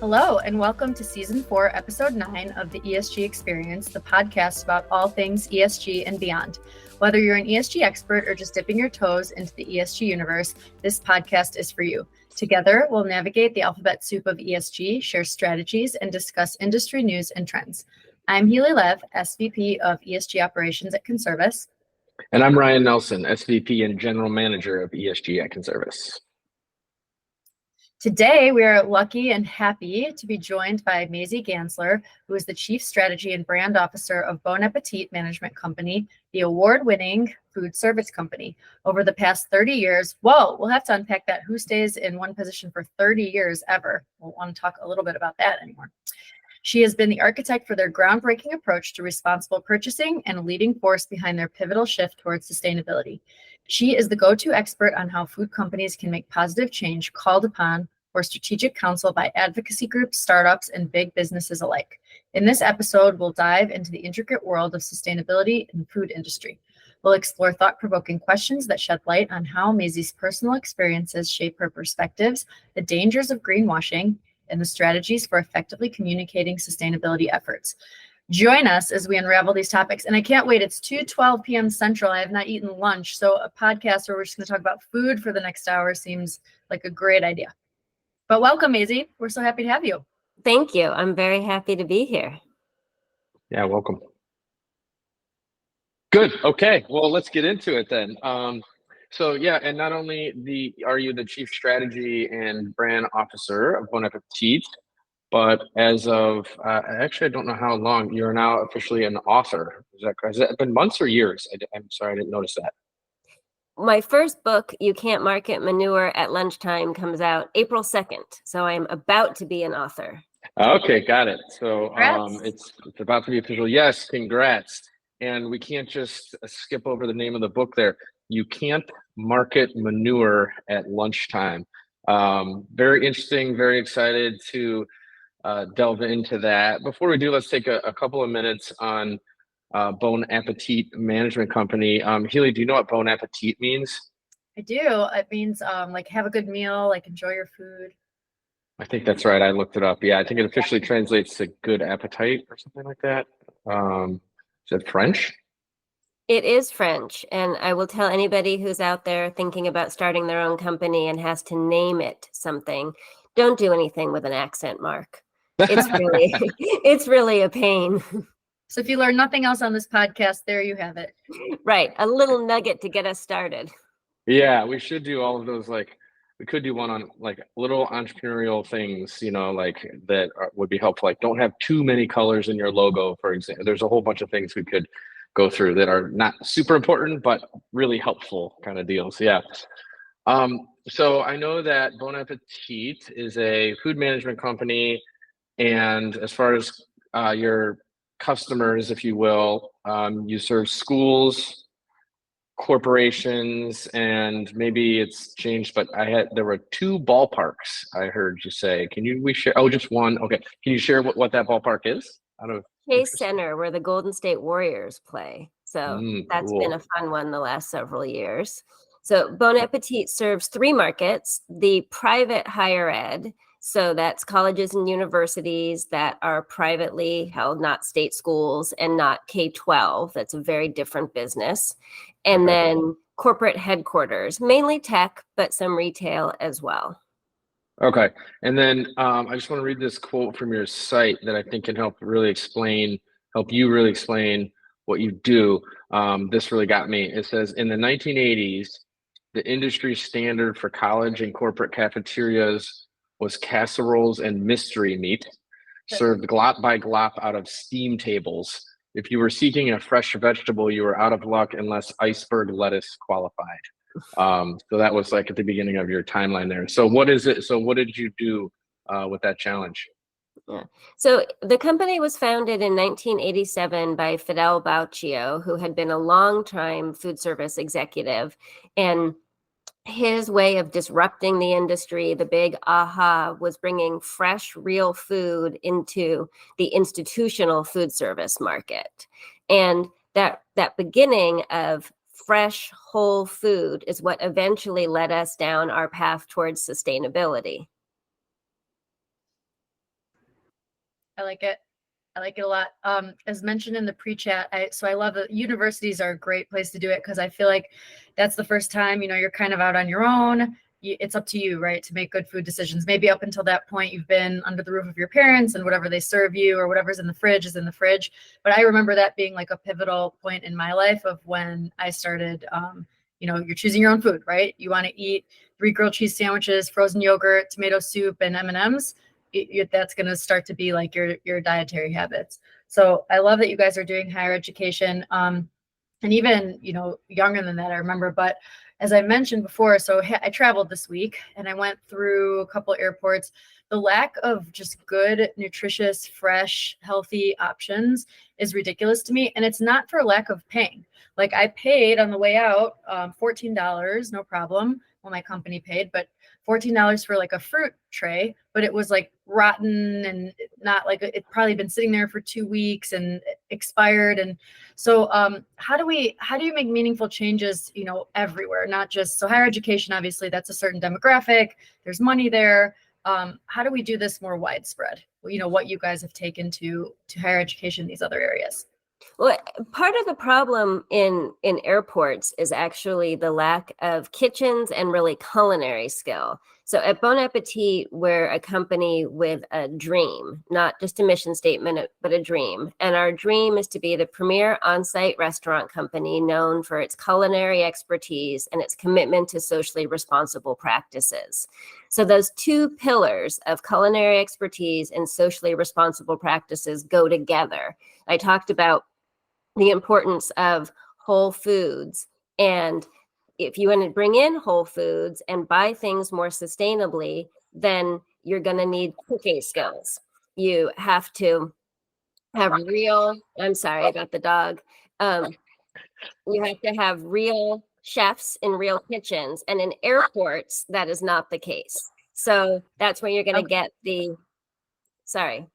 Hello, and welcome to Season 4, Episode 9 of the ESG Experience, the podcast about all things ESG and beyond. Whether you're an ESG expert or just dipping your toes into the ESG universe, this podcast is for you. Together, we'll navigate the alphabet soup of ESG, share strategies, and discuss industry news and trends. I'm Helee Lev, SVP of ESG Operations at Conservice. And I'm Ryan Nelson, SVP and General Manager of ESG at Conservice. Today, we are lucky and happy to be joined by Maisie Ganzler, who is the Chief Strategy and Brand Officer of Bon Appetit Management Company, the award-winning food service company. Over the past 30 years, we'll have to unpack that. Who stays in one position for 30 years ever? We'll want to talk a little bit about that anymore. She has been the architect for their groundbreaking approach to responsible purchasing and a leading force behind their pivotal shift towards sustainability. She is the go-to expert on how food companies can make positive change called upon for strategic counsel by advocacy groups, startups, and big businesses alike. In this episode, we'll dive into the intricate world of sustainability in the food industry. We'll explore thought-provoking questions that shed light on how Maisie's personal experiences shape her perspectives, the dangers of greenwashing, and the strategies for effectively communicating sustainability efforts. Join us as we unravel these topics. And I can't wait. It's 2:12 p.m. Central. I have not eaten lunch. So a podcast where we're just going to talk about food for the next hour seems like a great idea. But welcome, Maisie. We're so happy to have you. Thank you. I'm very happy to be here. Yeah, welcome. Good. Okay. Well, let's get into it then. And not only are you the Chief Strategy and Brand Officer of Bon Appetit, but as of, actually, I don't know how long, you're now officially an author. Has that been months or years? I'm sorry, I didn't notice that. My first book, You Can't Market Manure at Lunchtime, comes out April 2nd. So I'm about to be an author. Okay, got it. So Congrats. it's about to be official. Yes, congrats. And we can't just skip over the name of the book there. You Can't Market Manure at Lunchtime. Very interesting, very excited to delve into that. Before we do, let's take a couple of minutes on Bon Appetit Management Company. Helee, do you know what Bon Appetit means? I do. It means like have a good meal, like enjoy your food. I think that's right. I looked it up. Yeah, I think it officially translates to good appetite or something like that. Is it French? It is French. And I will tell anybody who's out there thinking about starting their own company and has to name it something, don't do anything with an accent mark. It's really a pain. So if you learn nothing else on this podcast, there you have it. Right. A little nugget to get us started. Yeah, we should do all of those. We could do one on little entrepreneurial things, that would be helpful. Like, don't have too many colors in your logo, for example. There's a whole bunch of things we could go through that are not super important, but really helpful kind of deals. Yeah. So I know that Bon Appetit is a food management company. And as far as your customers, if you will, you serve schools, corporations, and maybe it's changed, but there were 2 ballparks I heard you say. We share? Oh, just one. Okay. Can you share what that ballpark is? Chase Center, where the Golden State Warriors play. So that's cool. been a fun one the last several years. So Bon Appetit serves 3 markets: the private higher ed. So that's colleges and universities that are privately held, not state schools, and not K-12. That's a very different business. And then corporate headquarters, mainly tech, but some retail as well. Okay. And then I just want to read this quote from your site that I think can help you really explain what you do. This really got me. It says, in the 1980s, the industry standard for college and corporate cafeterias was casseroles and mystery meat, served glop by glop out of steam tables. If you were seeking a fresh vegetable, you were out of luck unless iceberg lettuce qualified. So that was at the beginning of your timeline there. So what is it? So what did you do with that challenge? Yeah. So the company was founded in 1987 by Fidel Bauchio, who had been a long-time food service executive. And his way of disrupting the industry, the big aha, was bringing fresh, real food into the institutional food service market. And that beginning of fresh, whole food is what eventually led us down our path towards sustainability. I like it. I like it a lot. As mentioned in the pre-chat, I love that universities are a great place to do it because I feel like that's the first time, you're kind of out on your own. It's up to you, right, to make good food decisions. Maybe up until that point, you've been under the roof of your parents and whatever they serve you or whatever's in the fridge is in the fridge. But I remember that being like a pivotal point in my life of when I started, you're choosing your own food, right? You want to eat 3 grilled cheese sandwiches, frozen yogurt, tomato soup, and M&Ms. That's going to start to be like your dietary habits. So I love that you guys are doing higher education. And even, younger than that, I remember. But as I mentioned before, so I traveled this week and I went through a couple airports. The lack of just good, nutritious, fresh, healthy options is ridiculous to me. And it's not for lack of paying. Like I paid on the way out $14, no problem. Well, my company paid, but $14 for like a fruit tray, but it was like rotten and not like it probably been sitting there for 2 weeks and expired. And so how do you make meaningful changes, everywhere, not just, so higher education, obviously that's a certain demographic, there's money there. How do we do this more widespread? What you guys have taken to higher education in these other areas? Well, part of the problem in airports is actually the lack of kitchens and really culinary skill. So at Bon Appetit, we're a company with a dream, not just a mission statement, but a dream. And our dream is to be the premier on-site restaurant company known for its culinary expertise and its commitment to socially responsible practices. So those 2 pillars of culinary expertise and socially responsible practices go together. I talked about the importance of whole foods. And if you want to bring in whole foods and buy things more sustainably, then you're going to need cooking skills. You have to have I'm sorry about the dog. You have to have real chefs in real kitchens. And in airports, that is not the case. So that's where you're going to get sorry.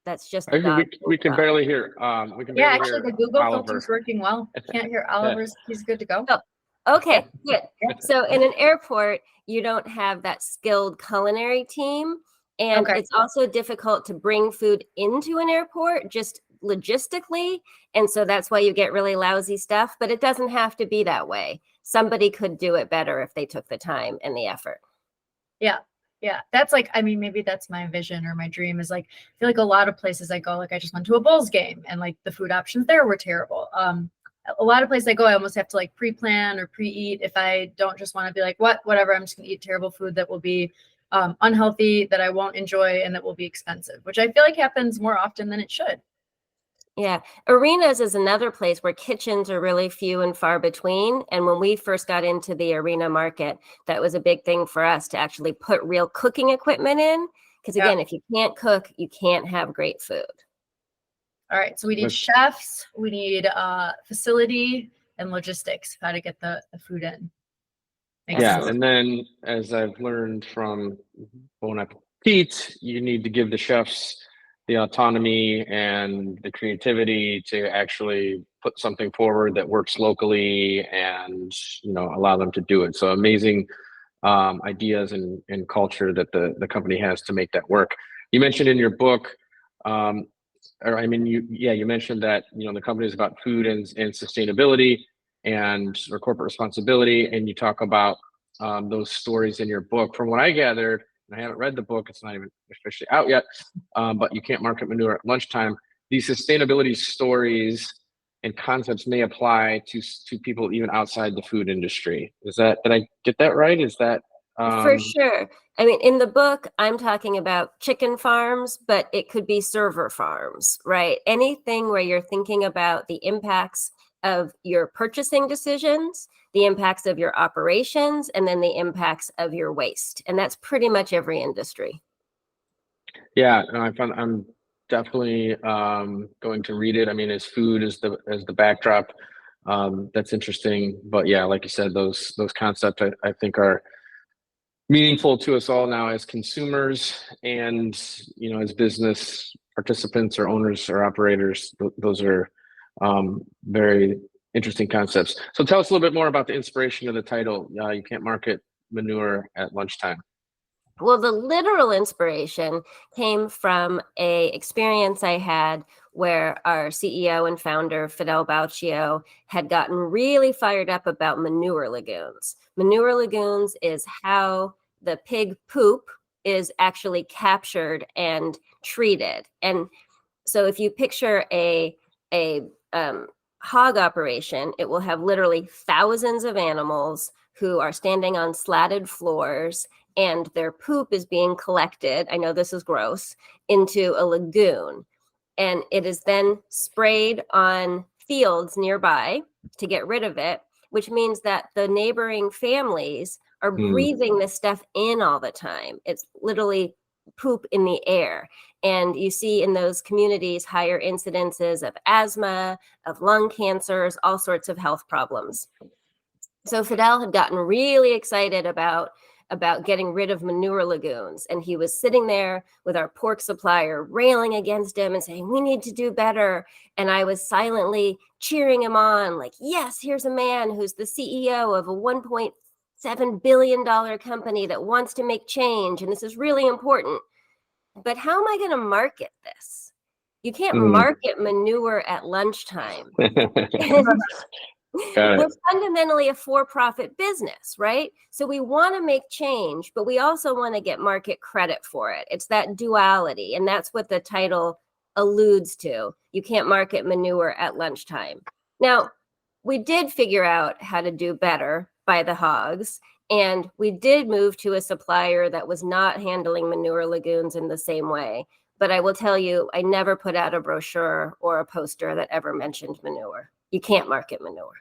That's just the dog. We can barely hear. We can barely actually, hear the Google Oliver. filter's working well. Can't hear Oliver's. He's good to go. Oh, okay, good. So in an airport, you don't have that skilled culinary team. And it's also difficult to bring food into an airport just logistically. And so that's why you get really lousy stuff. But it doesn't have to be that way. Somebody could do it better if they took the time and the effort. Yeah, that's like, maybe that's my vision or my dream is like, I feel like a lot of places I go, like I just went to a Bulls game and like the food options there were terrible. A lot of places I go, I almost have to like pre-plan or pre-eat if I don't just want to be like, whatever, I'm just gonna eat terrible food that will be unhealthy, that I won't enjoy, and that will be expensive, which I feel like happens more often than it should. Yeah. Arenas is another place where kitchens are really few and far between. And when we first got into the arena market, that was a big thing for us to actually put real cooking equipment in. Because again, if you can't cook, you can't have great food. All right. So we need chefs, we need facility and logistics, how to get the food in. Yeah. And then as I've learned from Bon Appetit, you need to give the chefs the autonomy and the creativity to actually put something forward that works locally and, allow them to do it. So amazing ideas and culture that the company has to make that work. You mentioned in your book, you mentioned that, the company is about food and sustainability or corporate responsibility. And you talk about those stories in your book. From what I gathered, and I haven't read the book, it's not even officially out yet, but you can't market manure at lunchtime. These sustainability stories and concepts may apply to people even outside the food industry. Did I get that right? Is that for sure? In the book, I'm talking about chicken farms, but it could be server farms, right? Anything where you're thinking about the impacts of your purchasing decisions, the impacts of your operations, and then the impacts of your waste. And that's pretty much every industry. Yeah, I'm definitely going to read it. As food as the backdrop, that's interesting. But yeah, like you said, those concepts I think are meaningful to us all now as consumers and as business participants or owners or operators. Those are very interesting concepts. So tell us a little bit more about the inspiration of the title. You can't market manure at lunchtime. Well, the literal inspiration came from a experience I had where our CEO and founder, Fidel Bauchio, had gotten really fired up about manure lagoons. Manure lagoons is how the pig poop is actually captured and treated. And so if you picture a hog operation, it will have literally thousands of animals who are standing on slatted floors, and their poop is being collected, I know this is gross, into a lagoon. And it is then sprayed on fields nearby to get rid of it, which means that the neighboring families are breathing this stuff in all the time. It's literally poop in the air. And you see in those communities higher incidences of asthma, of lung cancers, all sorts of health problems. So Fidel had gotten really excited about getting rid of manure lagoons. And he was sitting there with our pork supplier railing against him and saying, we need to do better. And I was silently cheering him on, like, yes, here's a man who's the CEO of a $1.7 billion company that wants to make change. And this is really important. But how am I going to market this? You can't market manure at lunchtime. We're fundamentally a for-profit business, right? So we want to make change, but we also want to get market credit for it. It's that duality, and that's what the title alludes to. You can't market manure at lunchtime. Now, we did figure out how to do better by the hogs, and we did move to a supplier that was not handling manure lagoons in the same way. But I will tell you, I never put out a brochure or a poster that ever mentioned manure. You can't market manure.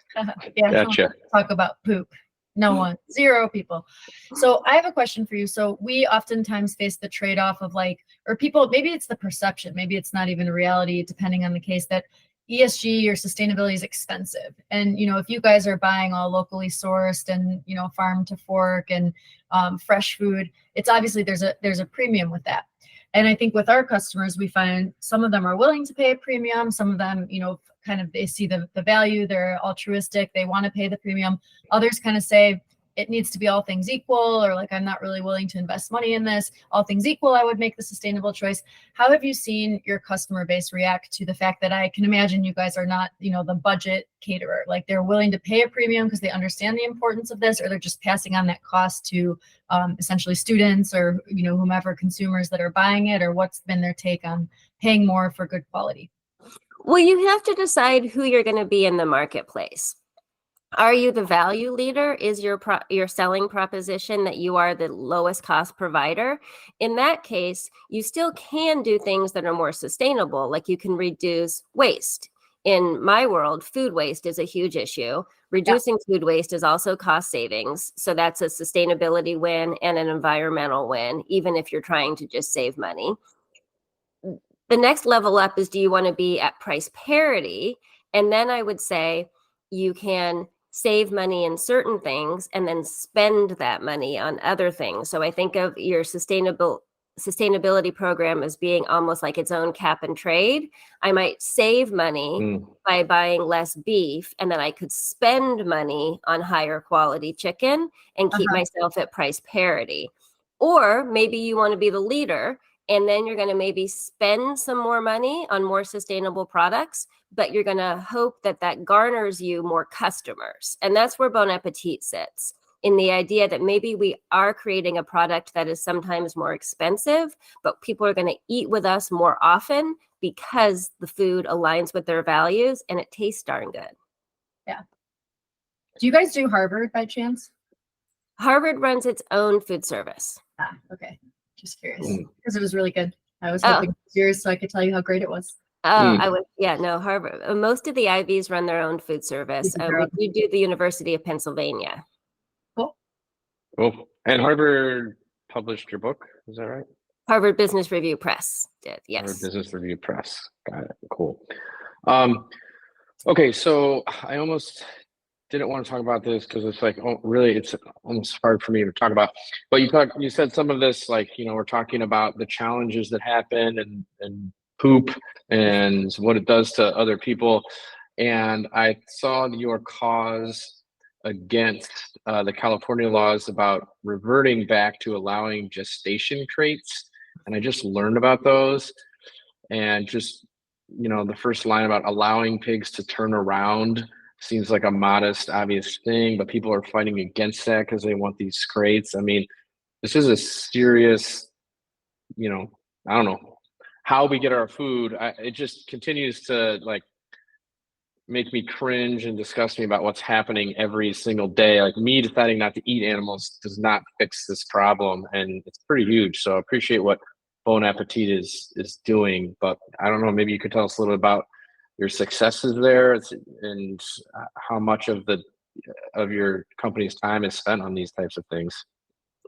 Yeah, Gotcha. Talk about poop. No one, zero people. So I have a question for you. So we oftentimes face the trade-off of like, or people, maybe it's the perception, maybe it's not even a reality, depending on the case, that ESG or sustainability is expensive. And, you know, if you guys are buying all locally sourced and, you know, farm to fork and fresh food, it's obviously there's a premium with that. And I think with our customers, we find some of them are willing to pay a premium. Some of them, you know, kind of, they see the value, they're altruistic, they want to pay the premium. Others kind of say it needs to be all things equal, or like, I'm not really willing to invest money in this. All things equal, I would make the sustainable choice. How have you seen your customer base react to the fact that I can imagine you guys are not, you know, the budget caterer? Like they're willing to pay a premium because they understand the importance of this, or they're just passing on that cost to essentially students or, you know, whomever consumers that are buying it, or what's been their take on paying more for good quality? Well, you have to decide who you're going to be in the marketplace. Are you the value leader? Is your selling proposition that you are the lowest cost provider? In that case, you still can do things that are more sustainable, like you can reduce waste. In my world, food waste is a huge issue. Reducing food waste is also cost savings. So that's a sustainability win and an environmental win, even if you're trying to just save money. The next level up is, do you want to be at price parity? And then I would say you can save money in certain things and then spend that money on other things. So I think of your sustainability program as being almost like its own cap and trade. I might save money by buying less beef, and then I could spend money on higher quality chicken and keep myself at price parity. Or maybe you want to be the leader, and then you're going to maybe spend some more money on more sustainable products, but you're going to hope that that garners you more customers. And that's where Bon Appetit sits, in the idea that maybe we are creating a product that is sometimes more expensive, but people are going to eat with us more often because the food aligns with their values and it tastes darn good. Yeah. Do you guys do Harvard by chance? Harvard runs its own food service. Ah, okay. Just curious, because it was really good. I was hoping yours so I could tell you how great it was. I would, no, Harvard. Most of the Ivies run their own food service. We do the University of Pennsylvania. Cool. And Harvard published your book, is that right? Harvard Business Review Press did, yes. Harvard Business Review Press. Got it. Cool. Okay, so I almost didn't want to talk about this because it's like, really, it's almost hard for me to talk about. But you said some of this, like, you know, we're talking about the challenges that happen and poop and what it does to other people. And I saw your cause against the California laws about reverting back to allowing gestation crates. And I just learned about those, and just, the first line about allowing pigs to turn around seems like a modest, obvious thing, but people are fighting against that because they want these crates. I mean, this is a serious, I don't know how we get our food. It just continues to like make me cringe and disgust me about what's happening every single day. Like, me deciding not to eat animals does not fix this problem, and it's pretty huge. So I appreciate what Bon Appetit is doing, but I don't know, maybe you could tell us a little about your successes there, and how much of your company's time is spent on these types of things.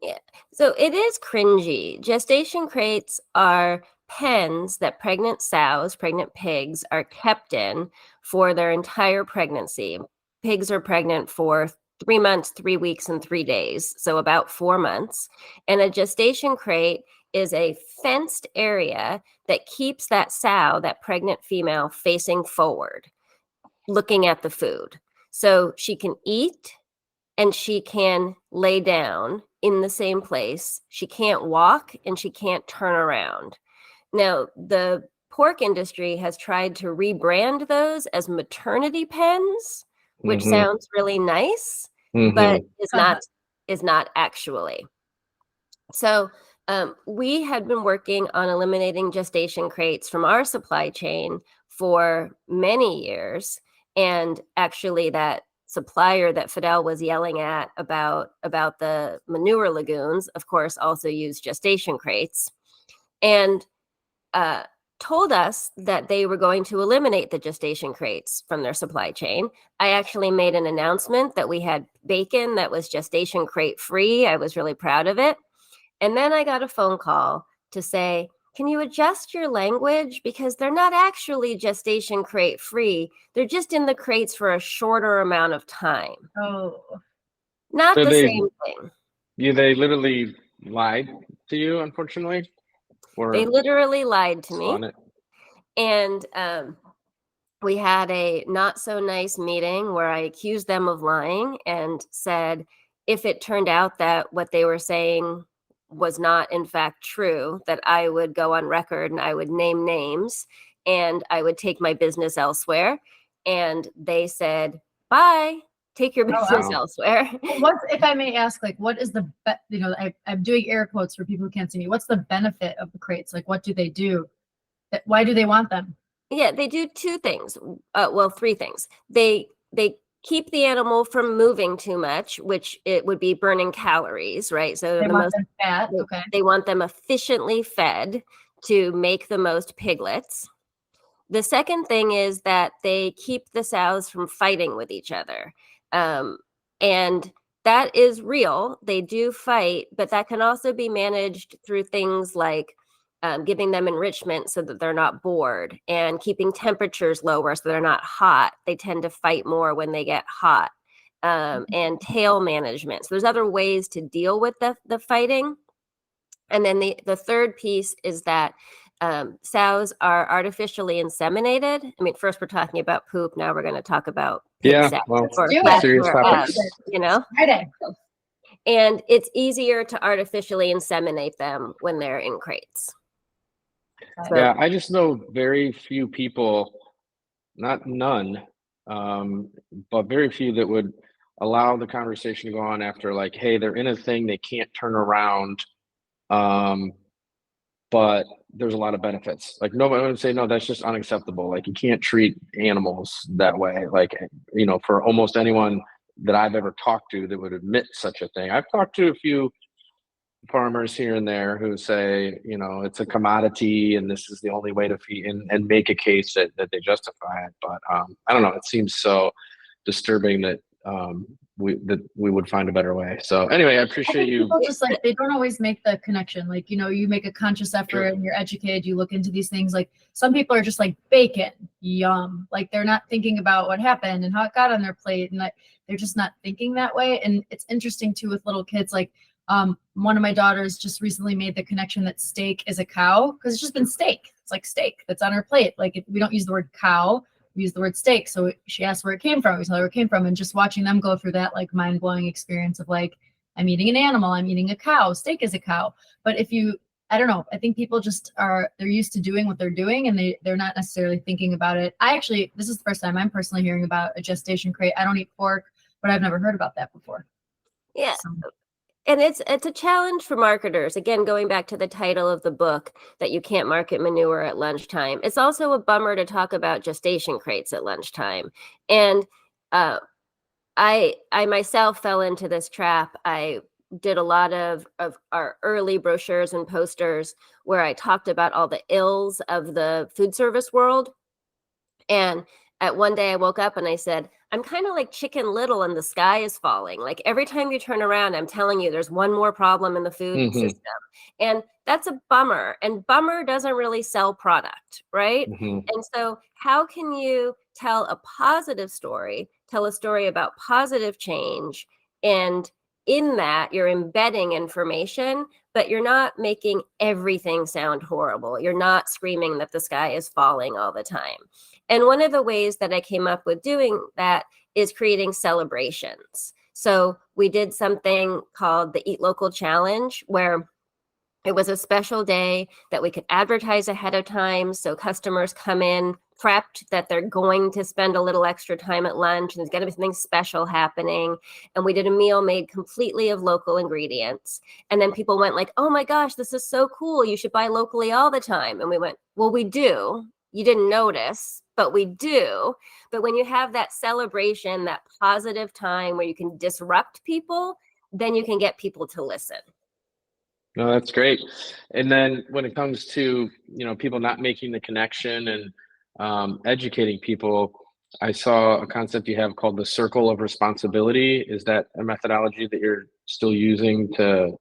Yeah. So it is cringy. Gestation crates are pens that pregnant sows, pregnant pigs, are kept in for their entire pregnancy. Pigs are pregnant for 3 months, 3 weeks, and 3 days, so about 4 months. And a gestation crate is a fenced area that keeps that sow, that pregnant female, facing forward, looking at the food. So she can eat and she can lay down in the same place. She can't walk and she can't turn around. Now, the pork industry has tried to rebrand those as maternity pens, which sounds really nice, but is not actually. So we had been working on eliminating gestation crates from our supply chain for many years. And actually, that supplier that Fidel was yelling at about the manure lagoons, of course, also used gestation crates, and told us that they were going to eliminate the gestation crates from their supply chain. I actually made an announcement that we had bacon that was gestation crate free. I was really proud of it. And then I got a phone call to say, can you adjust your language? Because they're not actually gestation crate free. They're just in the crates for a shorter amount of time. Oh. Not so the same thing. They literally lied to you, unfortunately? Or they literally lied to me. And we had a not so nice meeting where I accused them of lying and said, if it turned out that what they were saying was not in fact true, that I would go on record and I would name names and I would take my business elsewhere. And they said, bye, take your business elsewhere. What, if I may ask, like, what is the, I'm doing air quotes for people who can't see me. What's the benefit of the crates? Like, what do they do? Why do they want them? Yeah, they do 2 things. Well, 3 things. They keep the animal from moving too much, which it would be burning calories, right? So they want them fat. Okay. They want them efficiently fed to make the most piglets. The second thing is that they keep the sows from fighting with each other. And that is real. They do fight, but that can also be managed through things like giving them enrichment so that they're not bored, and keeping temperatures lower so they're not hot. They tend to fight more when they get hot, and tail management. So there's other ways to deal with the fighting. And then the third piece is that sows are artificially inseminated. I mean, first we're talking about poop. Now we're going to talk about pig sex. Well, serious topics. And it's easier to artificially inseminate them when they're in crates. So, yeah, I just know very few people, none, but very few that would allow the conversation to go on after, like, hey, they're in a thing, they can't turn around, but there's a lot of benefits. Like, nobody would say, no, that's just unacceptable. Like, you can't treat animals that way. Like, for almost anyone that I've ever talked to that would admit such a thing. I've talked to a few farmers here and there who say, it's a commodity and this is the only way to feed, and make a case that they justify it. But I don't know, it seems so disturbing that we would find a better way. So anyway, I appreciate you. People just like, they don't always make the connection. Like, you make a conscious effort and you're educated, you look into these things. Like, some people are just like, bacon, yum. Like, they're not thinking about what happened and how it got on their plate, and like, they're just not thinking that way. And it's interesting too with little kids. Like, one of my daughters just recently made the connection that steak is a cow, because it's just been steak. It's like steak that's on her plate. Like, we don't use the word cow, we use the word steak. So she asked where it came from. We tell her where it came from. And just watching them go through that like mind-blowing experience of like, I'm eating an animal, I'm eating a cow, steak is a cow. But if you, I don't know, I think people just they're used to doing what they're doing and they're not necessarily thinking about it. This is the first time I'm personally hearing about a gestation crate. I don't eat pork, but I've never heard about that before. Yeah. So. And it's a challenge for marketers. Again, going back to the title of the book, that you can't market manure at lunchtime. It's also a bummer to talk about gestation crates at lunchtime. And I myself fell into this trap. I did a lot of our early brochures and posters where I talked about all the ills of the food service world. And at one day I woke up and I said, I'm kind of like Chicken Little and the sky is falling. Like every time you turn around, I'm telling you there's one more problem in the food system. And that's a bummer. And bummer doesn't really sell product, right? And so how can you tell a positive story, tell a story about positive change, and in that you're embedding information, but you're not making everything sound horrible. You're not screaming that the sky is falling all the time. And one of the ways that I came up with doing that is creating celebrations. So we did something called the Eat Local Challenge, where it was a special day that we could advertise ahead of time. So customers come in prepped that they're going to spend a little extra time at lunch and there's going to be something special happening. And we did a meal made completely of local ingredients. And then people went like, oh my gosh, this is so cool. You should buy locally all the time. And we went, well, we do. You didn't notice, but we do. But when you have that celebration, that positive time where you can disrupt people, then you can get people to listen. No, that's great. And then when it comes to, people not making the connection and educating people, I saw a concept you have called the circle of responsibility. Is that a methodology that you're still using to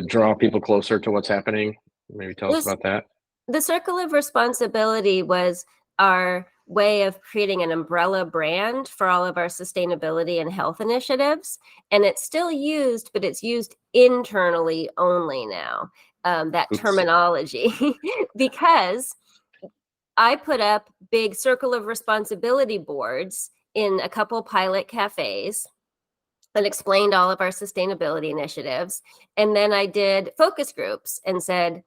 draw people closer to what's happening? Maybe tell us about that. The circle of responsibility was our way of creating an umbrella brand for all of our sustainability and health initiatives. And it's still used, but it's used internally only now, that terminology, because I put up big circle of responsibility boards in a couple pilot cafes and explained all of our sustainability initiatives. And then I did focus groups and said,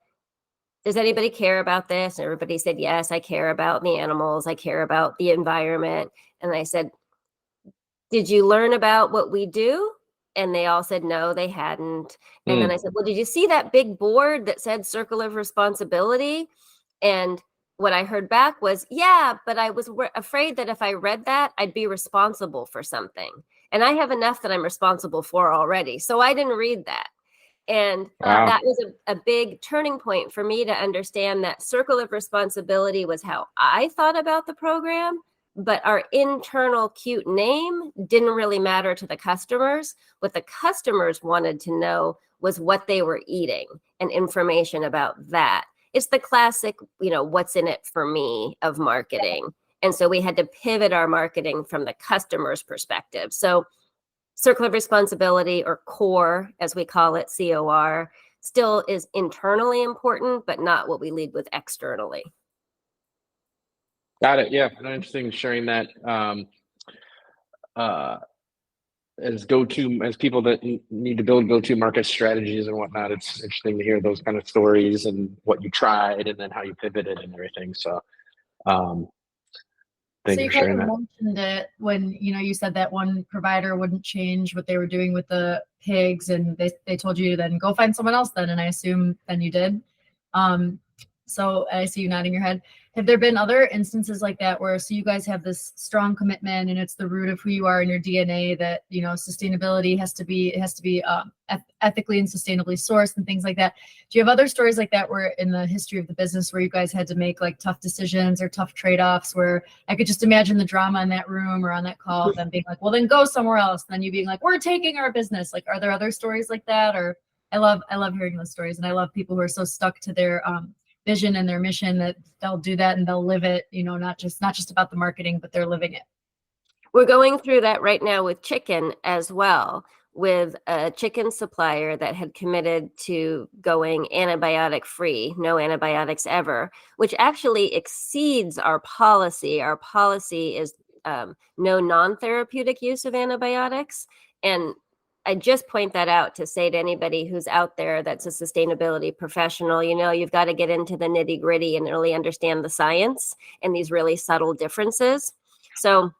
does anybody care about this? And everybody said, yes, I care about the animals. I care about the environment. And I said, did you learn about what we do? And they all said, no, they hadn't. And then I said, well, did you see that big board that said circle of responsibility? And what I heard back was, yeah, but I was afraid that if I read that, I'd be responsible for something. And I have enough that I'm responsible for already. So I didn't read that. And that was a big turning point for me to understand that circle of responsibility was how I thought about the program, but our internal cute name didn't really matter to the customers. What the customers wanted to know was what they were eating and information about that. It's the classic, what's in it for me of marketing. And so we had to pivot our marketing from the customer's perspective. So circle of responsibility, or CORE, as we call it, COR, still is internally important, but not what we lead with externally. Got it. Yeah, no, interesting sharing that as people that need to build go-to market strategies and whatnot. It's interesting to hear those kind of stories and what you tried and then how you pivoted and everything. So thank you for sharing that. Mentioned it when you said that one provider wouldn't change what they were doing with the pigs, and they told you to then go find someone else then, and I assume then you did. So I see you nodding your head. Have there been other instances like that where you guys have this strong commitment and it's the root of who you are in your DNA that sustainability has to be ethically and sustainably sourced and things like that? Do you have other stories like that where in the history of the business where you guys had to make like tough decisions or tough trade-offs, where I could just imagine the drama in that room or on that call, them being like, well, then go somewhere else, and then you being like, we're taking our business? Like, are there other stories like that? Or I love hearing those stories, and I love people who are so stuck to their vision and their mission that they'll do that and they'll live it, not just about the marketing, but they're living it. We're going through that right now with chicken as well, with a chicken supplier that had committed to going antibiotic free, no antibiotics ever, which actually exceeds our policy. Our policy is no non-therapeutic use of antibiotics. And I just point that out to say to anybody who's out there that's a sustainability professional, you've got to get into the nitty gritty and really understand the science and these really subtle differences. So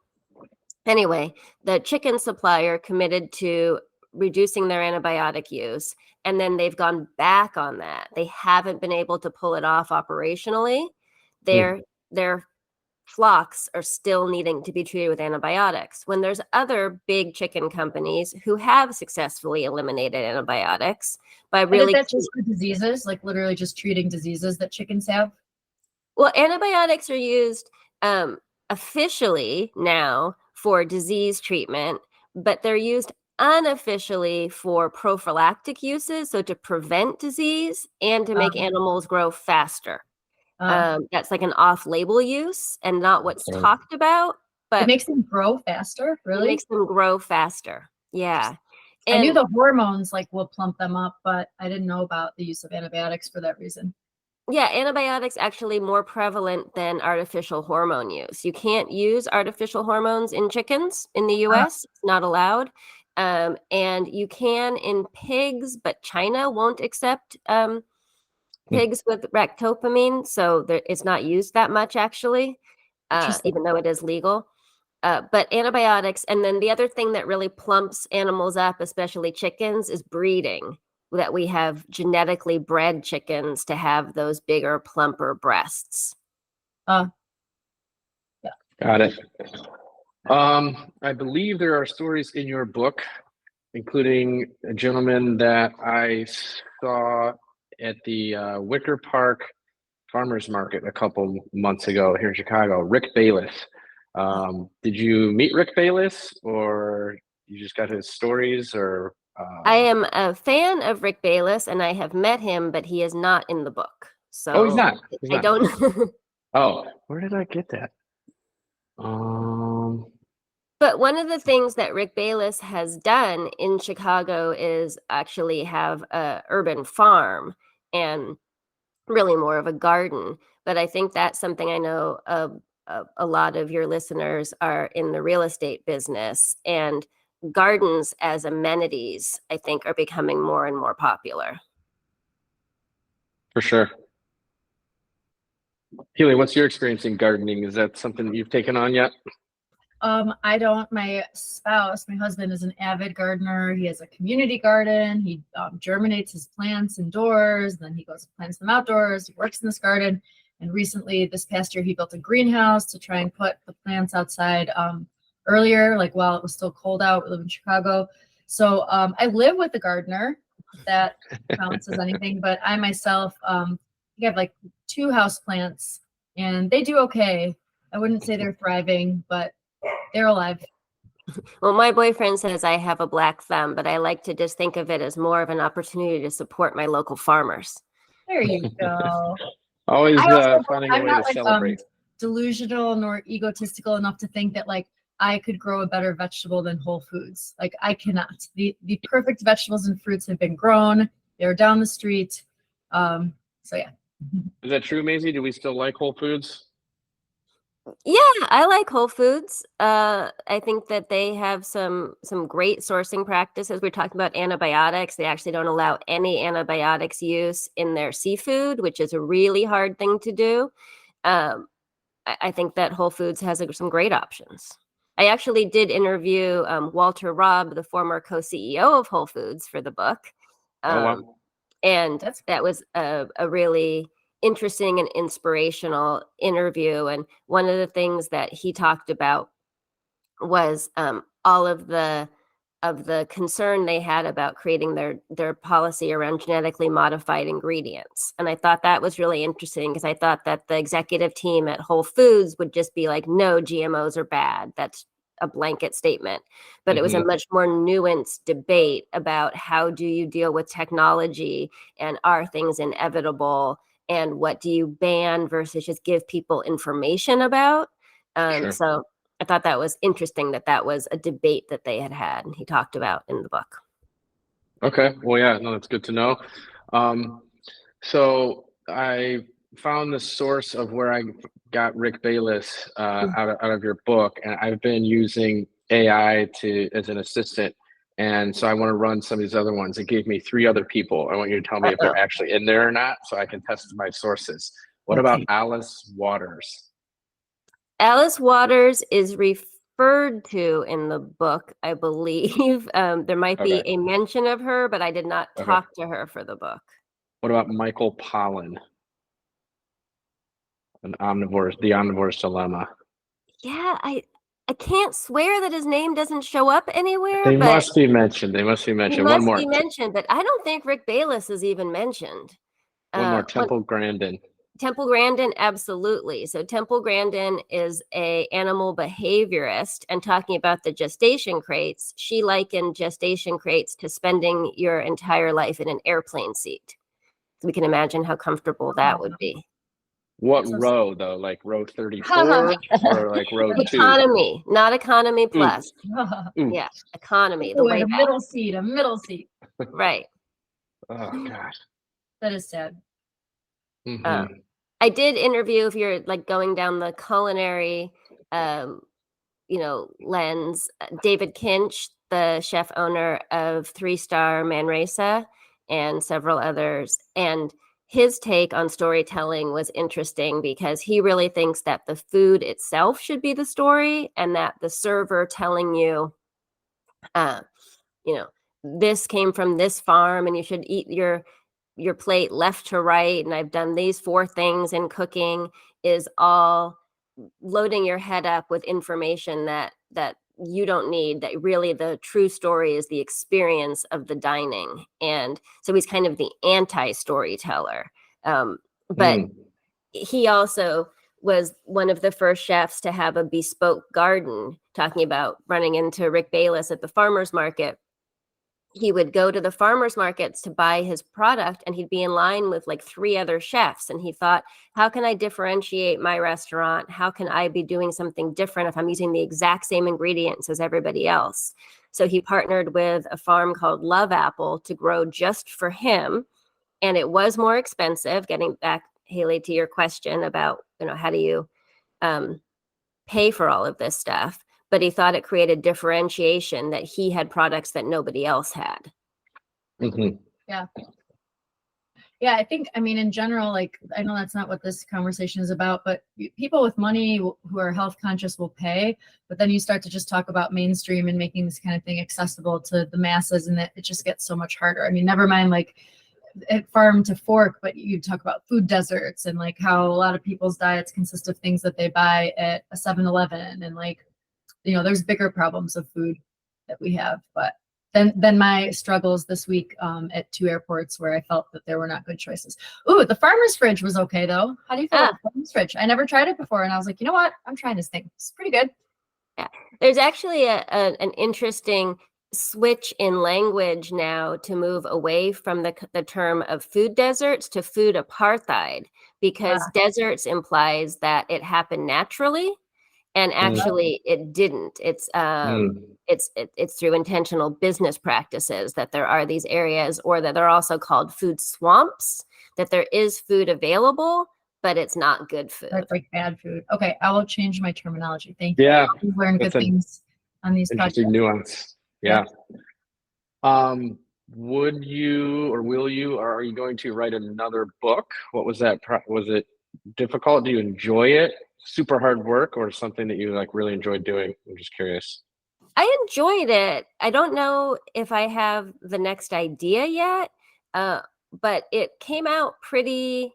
anyway, the chicken supplier committed to reducing their antibiotic use, and then they've gone back on that. They haven't been able to pull it off operationally. Their flocks are still needing to be treated with antibiotics, when there's other big chicken companies who have successfully eliminated antibiotics by really— Is that just for diseases, like literally just treating diseases that chickens have? Well, antibiotics are used officially now for disease treatment, but they're used unofficially for prophylactic uses, so to prevent disease and to make animals grow faster. That's like an off-label use and not what's talked about. But it makes them grow faster, really? It makes them grow faster, yeah. And I knew the hormones will plump them up, but I didn't know about the use of antibiotics for that reason. Yeah, antibiotics actually more prevalent than artificial hormone use. You can't use artificial hormones in chickens in the US. It's not allowed. And you can in pigs, but China won't accept pigs with ractopamine, so it's not used that much actually, even though it is legal. But antibiotics, and then the other thing that really plumps animals up, especially chickens, is breeding. That we have genetically bred chickens to have those bigger, plumper breasts. Yeah. Got it. I believe there are stories in your book, including a gentleman that I saw at the Wicker Park Farmers Market a couple months ago here in Chicago, Rick Bayless. Did you meet Rick Bayless, or you just got his stories, or? I am a fan of Rick Bayless, and I have met him, but he is not in the book. So he's not. I don't. Oh, where did I get that? But one of the things that Rick Bayless has done in Chicago is actually have a urban farm and really more of a garden. But I think that's something I know a lot of your listeners are in the real estate business, and gardens as amenities, I think, are becoming more and more popular. For sure. Helee, what's your experience in gardening? Is that something you've taken on yet? I don't. My spouse, my husband, is an avid gardener. He has a community garden. He germinates his plants indoors, then he goes and plants them outdoors. He works in this garden. And recently, this past year, he built a greenhouse to try and put the plants outside earlier, while it was still cold out. We live in Chicago. So I live with a gardener, if that counts as anything. But I myself, I have 2 house plants, and they do okay. I wouldn't say they're thriving, but they're alive. Well, my boyfriend says I have a black thumb, but I like to just think of it as more of an opportunity to support my local farmers. There you go. Always finding a way to celebrate. Delusional nor egotistical enough to think that I could grow a better vegetable than Whole Foods. I cannot. The perfect vegetables and fruits have been grown. They're down the street. So yeah. Is that true, Maisie? Do we still like Whole Foods? Yeah, I like Whole Foods. I think that they have some great sourcing practices. We're talking about antibiotics. They actually don't allow any antibiotics use in their seafood, which is a really hard thing to do. I think that Whole Foods has some great options. I actually did interview Walter Robb, the former co-CEO of Whole Foods, for the book. Wow. And that was a really interesting and inspirational interview. And one of the things that he talked about was all of the concern they had about creating their policy around genetically modified ingredients. And I thought that was really interesting, because I thought that the executive team at Whole Foods would just be like, no, GMOs are bad. That's a blanket statement. But it was a much more nuanced debate about how do you deal with technology, and are things inevitable, and what do you ban versus just give people information about. Sure. So I thought that was interesting that was a debate that they had and he talked about in the book. Okay. Well, yeah, no, that's good to know. So I found the source of where I got Rick Bayless out of your book, and I've been using AI as an assistant. And so I want to run some of these other ones. It gave me 3 other people. I want you to tell me if they're actually in there or not, so I can test my sources. What about Alice Waters? Alice Waters is referred to in the book, I believe. There might be a mention of her, but I did not talk to her for the book. What about Michael Pollan? The Omnivore's Dilemma. Yeah, I can't swear that his name doesn't show up anywhere. They but must be mentioned. They must be mentioned. One more. Be mentioned, but I don't think Rick Bayless is even mentioned. One more. Temple Grandin. Temple Grandin, absolutely. So Temple Grandin is a animal behaviorist, and talking about the gestation crates, she likened gestation crates to spending your entire life in an airplane seat. So we can imagine how comfortable that would be. What row though? Like row 34 or like row 2? Economy, not economy plus. Yeah, economy. The way a middle seat, a middle seat. Right. Oh gosh. That is sad. Mm-hmm. I did interview, if you're like going down the culinary, lens, David Kinch, the chef owner of 3-Star Manresa and several others. And his take on storytelling was interesting because he really thinks that the food itself should be the story, and that the server telling you, this came from this farm and you should eat your plate left to right, and I've done these 4 things in cooking, is all loading your head up with information that you don't need. That really the true story is the experience of the dining. And so he's kind of the anti-storyteller. But he also was one of the first chefs to have a bespoke garden, talking about running into Rick Bayless at the farmer's market. He would go to the farmers markets to buy his product, and he'd be in line with like 3 other chefs. And he thought, how can I differentiate my restaurant? How can I be doing something different if I'm using the exact same ingredients as everybody else? So he partnered with a farm called Love Apple to grow just for him. And it was more expensive. Getting back, Helee, to your question about, how do you pay for all of this stuff? But he thought it created differentiation, that he had products that nobody else had. Mm-hmm. Yeah. Yeah, I think, in general, like, I know that's not what this conversation is about, but people with money who are health conscious will pay. But then you start to just talk about mainstream and making this kind of thing accessible to the masses, and that it just gets so much harder. Never mind like at farm to fork, but you talk about food deserts and like how a lot of people's diets consist of things that they buy at a 7-Eleven, and like, there's bigger problems of food that we have. But then my struggles this week at 2 airports where I felt that there were not good choices. Ooh, the farmer's fridge was okay though. How do you feel about the farmer's fridge? I never tried it before, and I was like, you know what? I'm trying this thing. It's pretty good. Yeah, there's actually an interesting switch in language now to move away from the term of food deserts to food apartheid, because deserts implies that it happened naturally. And actually, it didn't. It's through intentional business practices that there are these areas, or that they're also called food swamps, that there is food available, but it's not good food. That's like bad food. Okay, I will change my terminology. Thank you. Yeah, you learn good things on these interesting podcasts. Nuance. Yeah. Would you, or will you, or are you going to write another book? What was that? Was it difficult? Do you enjoy it? Super hard work, or something that you like really enjoyed doing? I'm just curious. I enjoyed it. I don't know if I have the next idea yet, but it came out pretty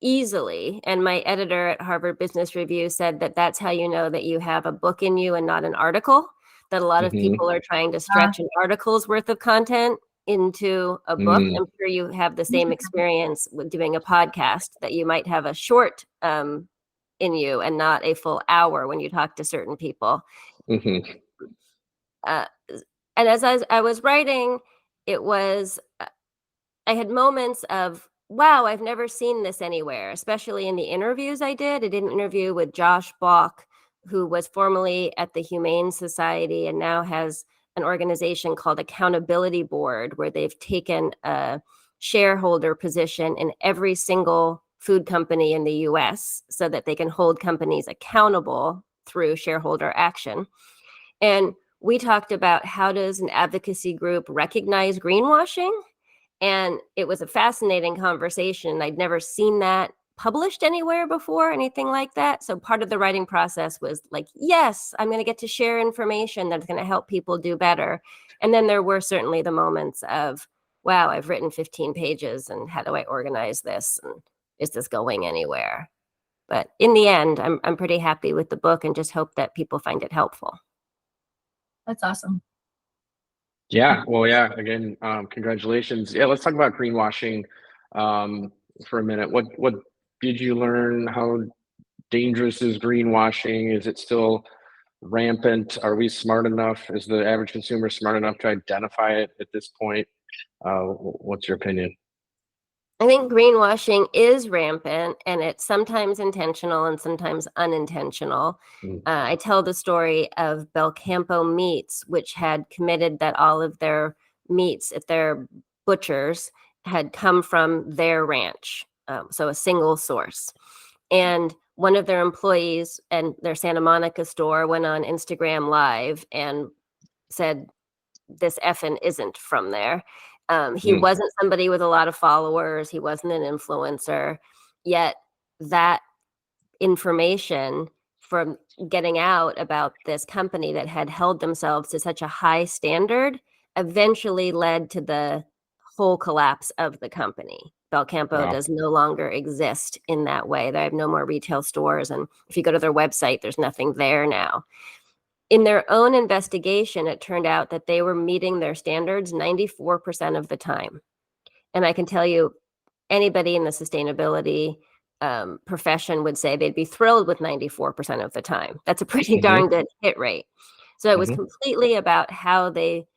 easily. And my editor at Harvard Business Review said that that's how you know that you have a book in you and not an article, that a lot of people are trying to stretch an article's worth of content into a book. I'm sure you have the same experience with doing a podcast, that you might have a short in you and not a full hour when you talk to certain people. Mm-hmm. And as I was writing, it was, I had moments of, wow, I've never seen this anywhere, especially in the interviews I did. I did an interview with Josh Balk, who was formerly at the Humane Society and now has an organization called Accountability Board, where they've taken a shareholder position in every single food company in the US so that they can hold companies accountable through shareholder action. And we talked about how does an advocacy group recognize greenwashing? And it was a fascinating conversation. I'd never seen that published anywhere before, anything like that. So part of the writing process was like, yes, I'm going to get to share information that's going to help people do better. And then there were certainly the moments of, wow, I've written 15 pages and how do I organize this? And is this going anywhere? But in the end, I'm pretty happy with the book and just hope that people find it helpful. That's awesome. Yeah, well, yeah, again, congratulations. Yeah, let's talk about greenwashing for a minute. What did you learn? How dangerous is greenwashing? Is it still rampant? Are we smart enough? Is the average consumer smart enough to identify it at this point? What's your opinion? I think greenwashing is rampant, and it's sometimes intentional and sometimes unintentional. I tell the story of Belcampo Meats, which had committed that all of their meats at their butchers had come from their ranch, so a single source. And one of their employees and their Santa Monica store went on Instagram Live and said, this effing isn't from there. He wasn't somebody with a lot of followers. He wasn't an influencer. Yet that information from getting out about this company that had held themselves to such a high standard eventually led to the whole collapse of the company. Belcampo does no longer exist in that way. They have no more retail stores. And if you go to their website, there's nothing there now. In their own investigation, it turned out that they were meeting their standards 94% of the time. And I can tell you, anybody in the sustainability profession would say they'd be thrilled with 94% of the time. That's a pretty darn good hit rate. So it was completely about how they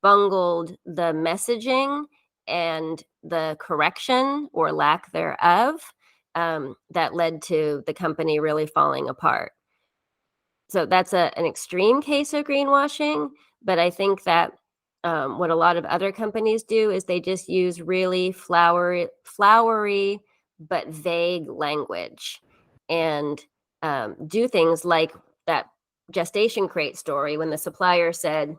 bungled the messaging and the correction or lack thereof that led to the company really falling apart. So that's an extreme case of greenwashing, but I think that what a lot of other companies do is they just use really flowery but vague language and do things like that gestation crate story when the supplier said,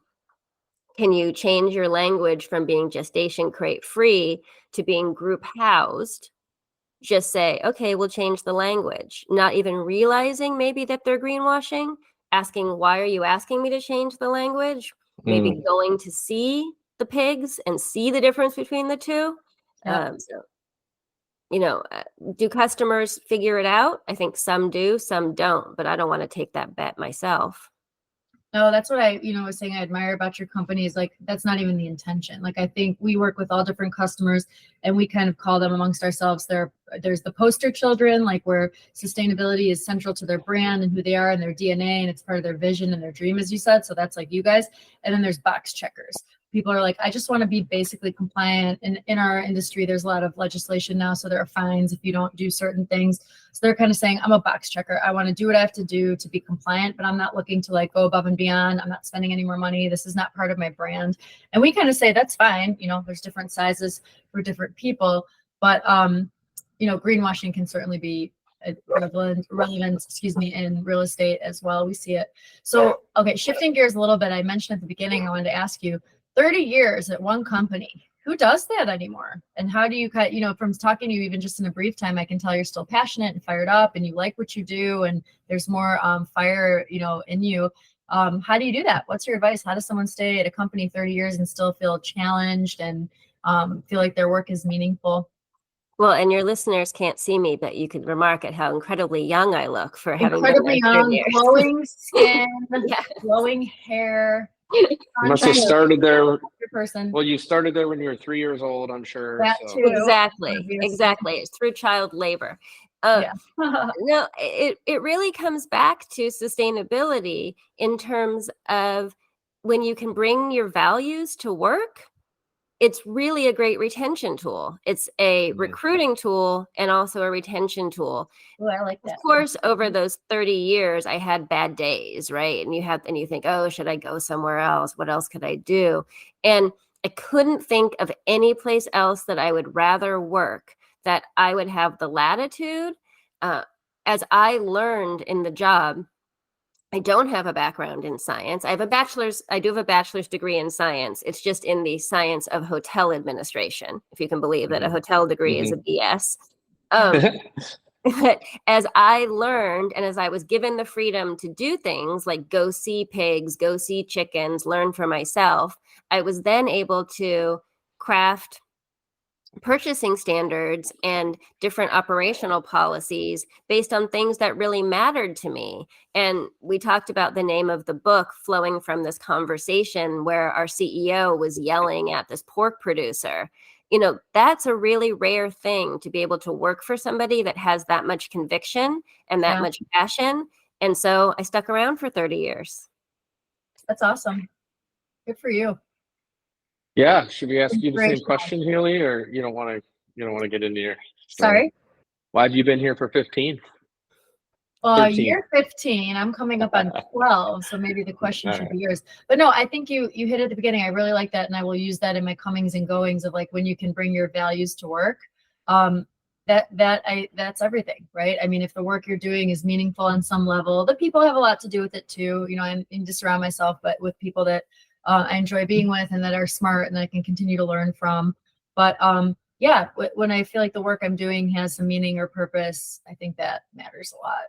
can you change your language from being gestation crate free to being group housed? Just say, okay, we'll change the language, not even realizing maybe that they're greenwashing, asking, why are you asking me to change the language? Maybe going to see the pigs and see the difference between the two. Do customers figure it out? I think some do, some don't, but I don't want to take that bet myself. No, that's what I, was saying I admire about your company is like, that's not even the intention. Like, I think we work with all different customers and we kind of call them amongst ourselves. There's the poster children, like where sustainability is central to their brand and who they are and their DNA, and it's part of their vision and their dream, as you said. So that's like you guys. And then there's box checkers. People are like, I just want to be basically compliant. And in our industry, there's a lot of legislation now. So there are fines if you don't do certain things. So they're kind of saying, I'm a box checker. I want to do what I have to do to be compliant, but I'm not looking to like go above and beyond. I'm not spending any more money. This is not part of my brand. And we kind of say, that's fine. There's different sizes for different people, but, greenwashing can certainly be relevant, in real estate as well. We see it. So, okay, shifting gears a little bit. I mentioned at the beginning, I wanted to ask you, 30 years at one company, who does that anymore? And how do you from talking to you, even just in a brief time, I can tell you're still passionate and fired up and you like what you do and there's more fire, in you. How do you do that? What's your advice? How does someone stay at a company 30 years and still feel challenged and feel like their work is meaningful? Well, and your listeners can't see me, but you could remark at how incredibly young I look for having incredibly young, glowing skin, glowing hair. You must have started there. Person. Well, you started there when you were 3 years old, I'm sure. That too. Exactly. It's through child labor. No, it really comes back to sustainability in terms of when you can bring your values to work, it's really a great retention tool. It's a recruiting tool and also a retention tool. Oh, I like that. Of course, over those 30 years, I had bad days, right? And you think, oh, should I go somewhere else? What else could I do? And I couldn't think of any place else that I would rather work, that I would have the latitude. As I learned in the job, I don't have a background in science. I do have a bachelor's degree in science. It's just in the science of hotel administration, if you can believe that a hotel degree is a BS. But as I learned, and as I was given the freedom to do things like go see pigs, go see chickens, learn for myself, I was then able to craft purchasing standards and different operational policies based on things that really mattered to me. And we talked about the name of the book flowing from this conversation where our CEO was yelling at this pork producer. That's a really rare thing, to be able to work for somebody that has that much conviction and that much passion. And so I stuck around for 30 years. That's awesome. Good for you. Yeah. Should we ask you the same question, Helee, or you don't want to get into your story? Sorry? Why have you been here for 15? You're 15. I'm coming up on 12, so maybe the question should be yours. But no, I think you hit it at the beginning. I really like that, and I will use that in my comings and goings of like when you can bring your values to work. That's everything, right? I mean, if the work you're doing is meaningful on some level, the people have a lot to do with it too. I'm to surround myself, but with people that I enjoy being with and that are smart and that I can continue to learn from. But yeah, when I feel like the work I'm doing has some meaning or purpose, I think that matters a lot.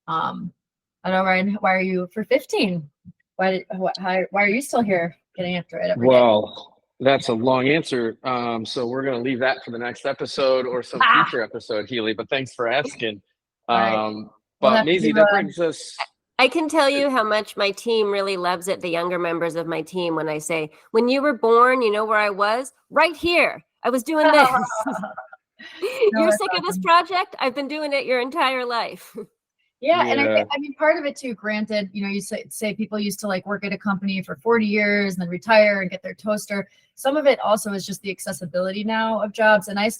I don't know, Ryan, why are you for 15? Why are you still here getting after it every day? Well, that's a long answer. So we're going to leave that for the next episode or some future episode, Helee, but thanks for asking. Right. But Maisie, that brings us... I can tell you how much my team really loves it, the younger members of my team, when I say, when you were born, you know where I was? Right here. I was doing this. You're sick of this project? I've been doing it your entire life. Yeah, and I mean, part of it too, granted, you say people used to like work at a company for 40 years and then retire and get their toaster. Some of it also is just the accessibility now of jobs. And I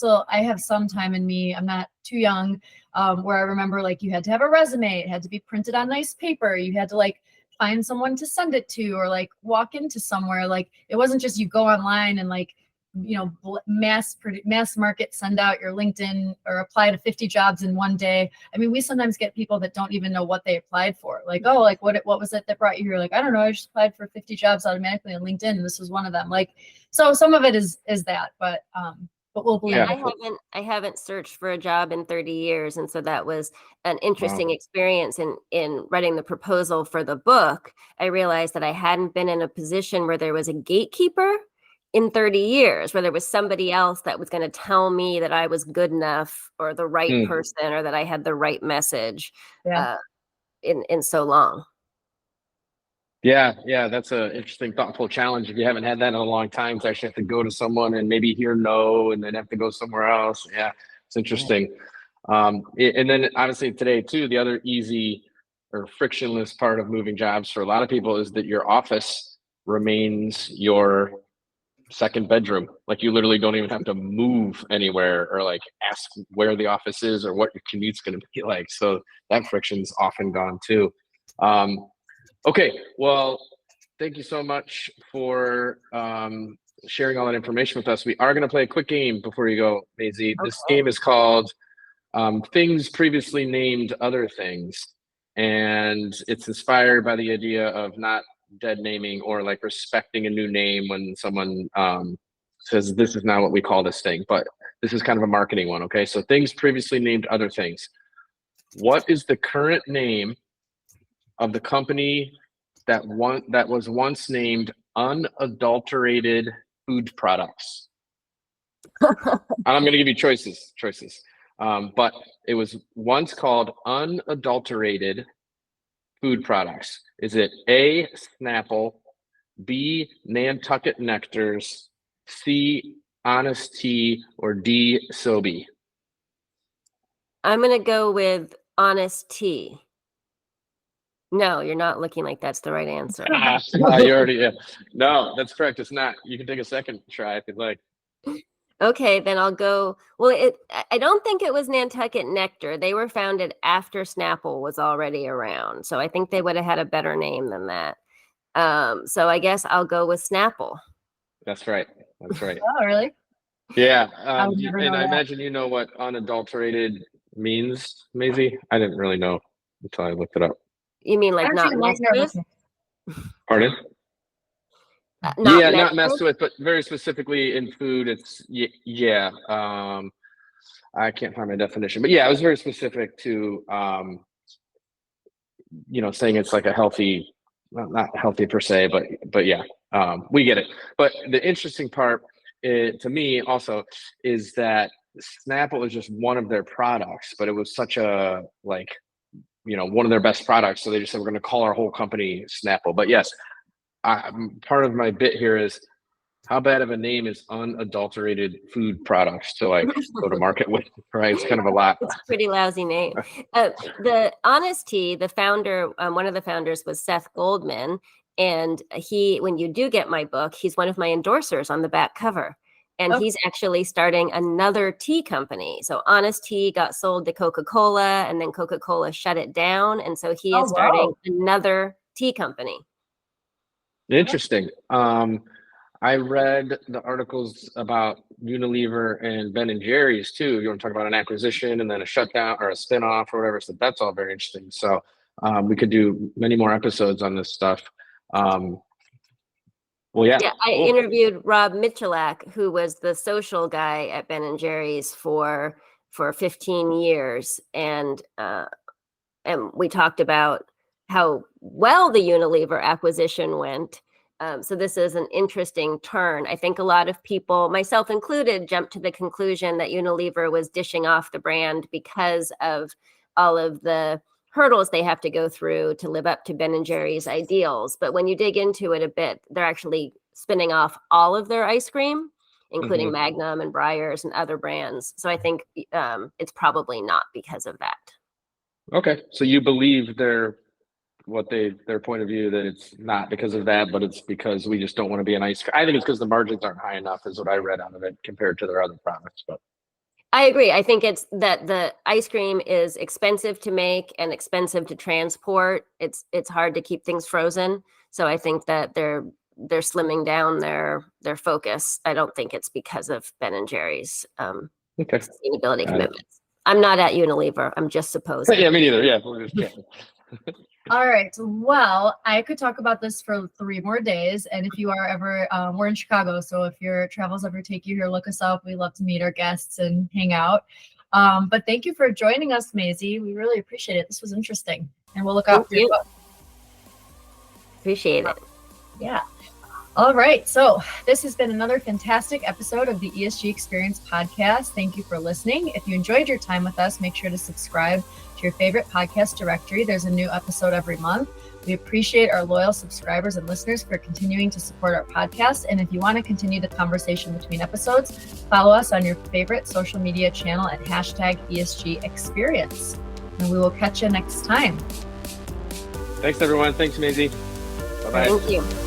have some time in me, I'm not too young, where I remember like you had to have a resume, it had to be printed on nice paper, you had to like find someone to send it to, or like walk into somewhere. Like it wasn't just you go online and like, mass market, send out your LinkedIn or apply to 50 jobs in one day. I mean, we sometimes get people that don't even know what they applied for. Like, oh, like what was it that brought you here? Like, I don't know, I just applied for 50 jobs automatically on LinkedIn, and this was one of them. Like, so some of it is that, but we'll believe it. I haven't searched for a job in 30 years. And so that was an interesting experience in writing the proposal for the book. I realized that I hadn't been in a position where there was a gatekeeper in 30 years, where there was somebody else that was going to tell me that I was good enough or the right person or that I had the right message in so long. Yeah, that's an interesting, thoughtful challenge. If you haven't had that in a long time, to actually have to go to someone and maybe hear no and then have to go somewhere else. Yeah, it's interesting. And then obviously today too, the other easy or frictionless part of moving jobs for a lot of people is that your office remains your second bedroom. Like you literally don't even have to move anywhere or like ask where the office is or what your commute's going to be like. So that friction's often gone too. Okay, well, thank you so much for sharing all that information with us. We are going to play a quick game before you go, Maisie. This game is called Things Previously Named Other Things. And it's inspired by the idea of not dead naming or like respecting a new name when someone says this is now what we call this thing, but this is kind of a marketing one. Okay, so things previously named other things. What is the current name of the company that was once named Unadulterated Food Products? I'm going to give you choices, but it was once called Unadulterated Food Products. Is it A, Snapple, B, Nantucket Nectars, C, Honest Tea, or D, Sobe? I'm going to go with Honest Tea. No, you're not looking like that's the right answer. You already, yeah. No, that's correct. It's not. You can take a second try if you'd like. Okay, then I'll go. Well, I don't think it was Nantucket Nectar. They were founded after Snapple was already around. So I think they would have had a better name than that. So I guess I'll go with Snapple. That's right. That's right. Oh, really? Yeah. I would never know And I that. imagine you know what unadulterated means, Maisie? I didn't really know until I looked it up. You mean like not Actually, messed white with? nervousness. Pardon? Not messed with, but very specifically in food, it's yeah. I can't find my definition, but yeah, it was very specific to saying it's like a healthy, well, not healthy per se, but yeah, we get it. But the interesting part to me also is that Snapple is just one of their products, but it was such a one of their best products, so they just said we're going to call our whole company Snapple. But yes. Part of my bit here is how bad of a name is unadulterated food products to go to market with, right? It's kind of a lot. It's a pretty lousy name. The Honest Tea, the founder, one of the founders was Seth Goldman. And when you do get my book, he's one of my endorsers on the back cover. And he's actually starting another tea company. So Honest Tea got sold to Coca-Cola, and then Coca-Cola shut it down. And so he is starting another tea company. Interesting. I read the articles about Unilever and Ben and Jerry's too. You want to talk about an acquisition and then a shutdown or a spinoff or whatever. So that's all very interesting. So we could do many more episodes on this stuff. Well, yeah. Yeah, I interviewed Rob Michalak, who was the social guy at Ben and Jerry's for 15 years, and we talked about how well the Unilever acquisition went. So this is an interesting turn. I think a lot of people, myself included, jumped to the conclusion that Unilever was dishing off the brand because of all of the hurdles they have to go through to live up to Ben and Jerry's ideals. But when you dig into it a bit, they're actually spinning off all of their ice cream, including Magnum and Breyers and other brands. So I think it's probably not because of that. Okay, so you believe their point of view that it's not because of that, but it's because we just don't want to be an ice cream. I think it's because the margins aren't high enough, is what I read out of it compared to their other products. But I agree. I think it's that the ice cream is expensive to make and expensive to transport. It's hard to keep things frozen. So I think that they're slimming down their focus. I don't think it's because of Ben and Jerry's sustainability commitments. I'm not at Unilever. I'm just supposing. Yeah, me neither. Yeah. All right. Well, I could talk about this for 3 more days. And if you are ever, we're in Chicago. So if your travels ever take you here, look us up. We love to meet our guests and hang out. But thank you for joining us, Maisie. We really appreciate it. This was interesting. And we'll look out for your book. Appreciate it. Yeah. All right. So this has been another fantastic episode of the ESG Experience podcast. Thank you for listening. If you enjoyed your time with us, make sure to subscribe to your favorite podcast directory. There's a new episode every month. We appreciate our loyal subscribers and listeners for continuing to support our podcast. And if you want to continue the conversation between episodes, follow us on your favorite social media channel at #ESG Experience. And we will catch you next time. Thanks, everyone. Thanks, Maisie. Bye-bye. Thank you.